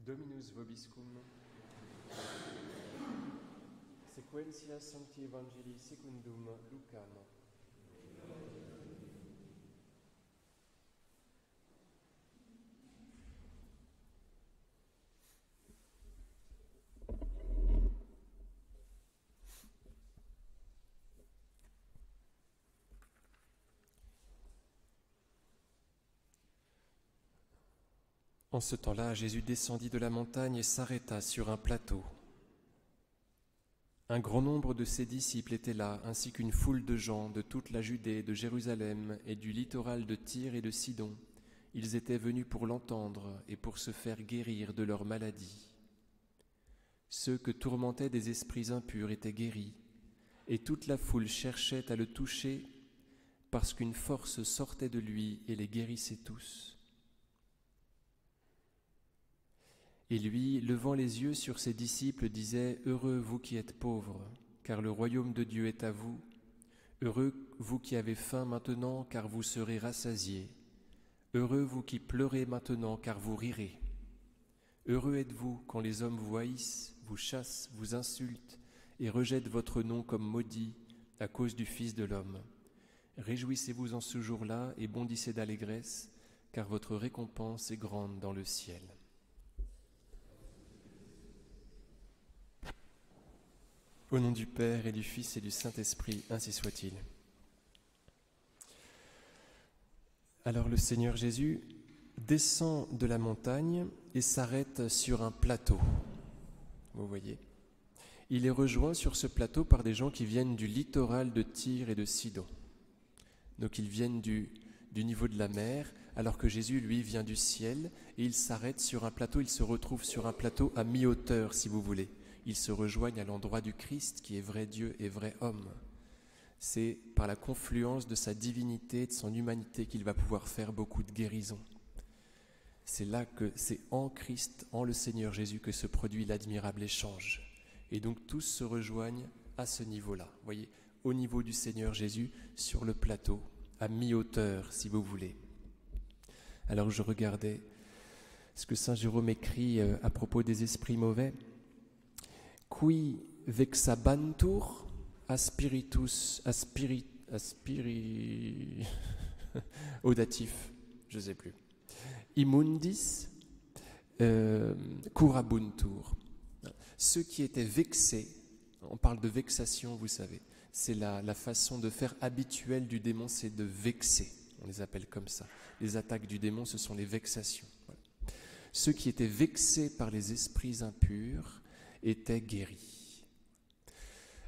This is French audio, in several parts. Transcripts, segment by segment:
Dominus vobiscum. Sequentia Sancti Evangelii secundum Lucam. En ce temps-là, Jésus descendit de la montagne et s'arrêta sur un plateau. Un grand nombre de ses disciples étaient là, ainsi qu'une foule de gens de toute la Judée, de Jérusalem et du littoral de Tyr et de Sidon. Ils étaient venus pour l'entendre et pour se faire guérir de leur maladie. Ceux que tourmentaient des esprits impurs étaient guéris, et toute la foule cherchait à le toucher parce qu'une force sortait de lui et les guérissait tous. Et lui, levant les yeux sur ses disciples, disait « Heureux vous qui êtes pauvres, car le royaume de Dieu est à vous. Heureux vous qui avez faim maintenant, car vous serez rassasiés. Heureux vous qui pleurez maintenant, car vous rirez. Heureux êtes-vous quand les hommes vous haïssent, vous chassent, vous insultent et rejettent votre nom comme maudit à cause du Fils de l'homme. Réjouissez-vous en ce jour-là et bondissez d'allégresse, car votre récompense est grande dans le ciel. » Au nom du Père et du Fils et du Saint-Esprit, ainsi soit-il. Alors le Seigneur Jésus descend de la montagne et s'arrête sur un plateau. Vous voyez, il est rejoint sur ce plateau par des gens qui viennent du littoral de Tyr et de Sidon. Donc ils viennent du niveau de la mer, alors que Jésus, lui, vient du ciel et il s'arrête sur un plateau, il se retrouve sur un plateau à mi-hauteur, si vous voulez. Ils se rejoignent à l'endroit du Christ qui est vrai Dieu et vrai homme. C'est par la confluence de sa divinité et de son humanité qu'il va pouvoir faire beaucoup de guérisons. C'est là que c'est en Christ, en le Seigneur Jésus, que se produit l'admirable échange. Et donc tous se rejoignent à ce niveau-là. Vous voyez, au niveau du Seigneur Jésus, sur le plateau, à mi-hauteur, si vous voulez. Alors je regardais ce que saint Jérôme écrit à propos des esprits mauvais. Qui vexabantur a spiritus audatif, je ne sais plus. Immundis curabuntur. Ceux qui étaient vexés, on parle de vexation, vous savez, c'est la façon de faire habituelle du démon, c'est de vexer, on les appelle comme ça. Les attaques du démon, ce sont les vexations. Voilà. Ceux qui étaient vexés par les esprits impurs étaient guéris.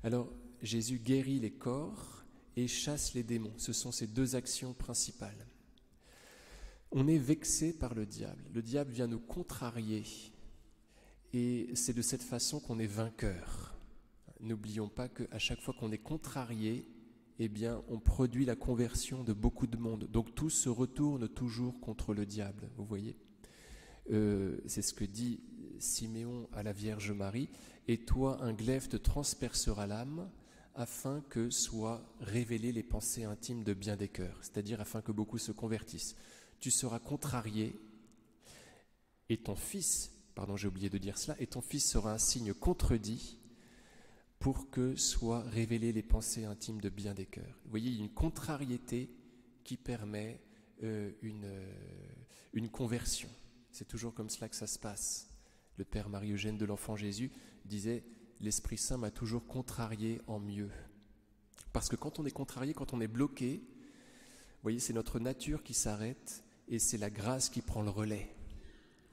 Alors, Jésus guérit les corps et chasse les démons. Ce sont ces deux actions principales. On est vexé par le diable. Le diable vient nous contrarier. Et c'est de cette façon qu'on est vainqueur. N'oublions pas qu'à chaque fois qu'on est contrarié, eh bien, on produit la conversion de beaucoup de monde. Donc tout se retourne toujours contre le diable, vous voyez. C'est ce que dit Siméon à la Vierge Marie, « Et toi, un glaive te transpercera l'âme, afin que soient révélées les pensées intimes de bien des cœurs, c'est-à-dire afin que beaucoup se convertissent. Tu seras contrarié, et ton fils, j'ai oublié de dire cela, et ton fils sera un signe contredit, pour que soient révélées les pensées intimes de bien des cœurs. » Vous voyez, il y a une contrariété qui permet une conversion. C'est toujours comme cela que ça se passe. Le père Marie-Eugène de l'Enfant Jésus disait « L'Esprit Saint m'a toujours contrarié en mieux. » Parce que quand on est contrarié, quand on est bloqué, vous voyez, c'est notre nature qui s'arrête et c'est la grâce qui prend le relais.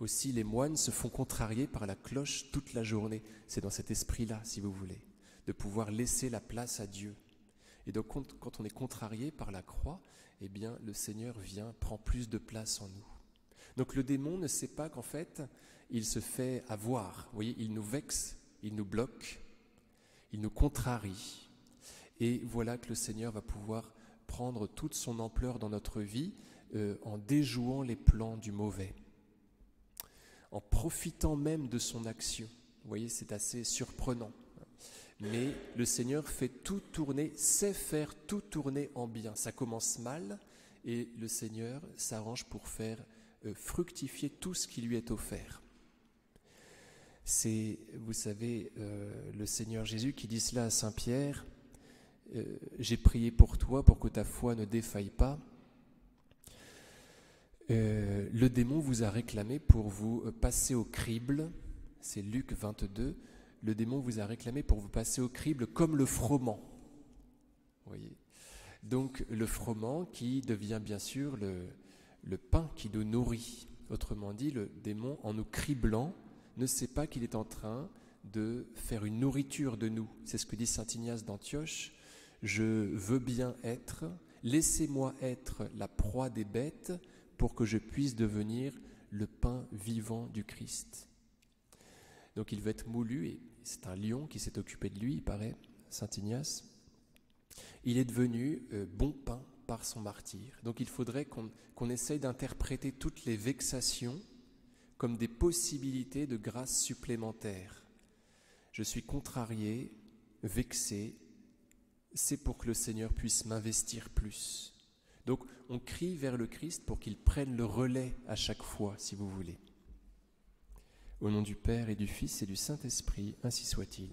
Aussi, les moines se font contrarier par la cloche toute la journée. C'est dans cet esprit-là, si vous voulez, de pouvoir laisser la place à Dieu. Et donc, quand on est contrarié par la croix, eh bien, le Seigneur vient, prend plus de place en nous. Donc le démon ne sait pas qu'en fait, il se fait avoir. Vous voyez, il nous vexe, il nous bloque, il nous contrarie. Et voilà que le Seigneur va pouvoir prendre toute son ampleur dans notre vie en déjouant les plans du mauvais, en profitant même de son action. Vous voyez, c'est assez surprenant. Mais le Seigneur fait tout tourner, sait faire tout tourner en bien. Ça commence mal et le Seigneur s'arrange pour faire fructifier tout ce qui lui est offert. C'est, vous savez, le Seigneur Jésus qui dit cela à Saint Pierre, j'ai prié pour toi pour que ta foi ne défaille pas. Le démon vous a réclamé pour vous passer au crible, c'est Luc 22, le démon vous a réclamé pour vous passer au crible comme le froment. Vous voyez ? Donc le froment qui devient bien sûr le pain qui nous nourrit. Autrement dit, le démon, en nous criblant, ne sait pas qu'il est en train de faire une nourriture de nous. C'est ce que dit saint Ignace d'Antioche. Je veux bien être, laissez-moi être la proie des bêtes pour que je puisse devenir le pain vivant du Christ. Donc il veut être moulu, et c'est un lion qui s'est occupé de lui, il paraît, saint Ignace. Il est devenu bon pain par son martyre. Donc il faudrait qu'on essaye d'interpréter toutes les vexations comme des possibilités de grâce supplémentaires. Je suis contrarié, vexé, c'est pour que le Seigneur puisse m'investir plus. Donc on crie vers le Christ pour qu'il prenne le relais à chaque fois, si vous voulez. Au nom du Père et du Fils et du Saint-Esprit, ainsi soit-il.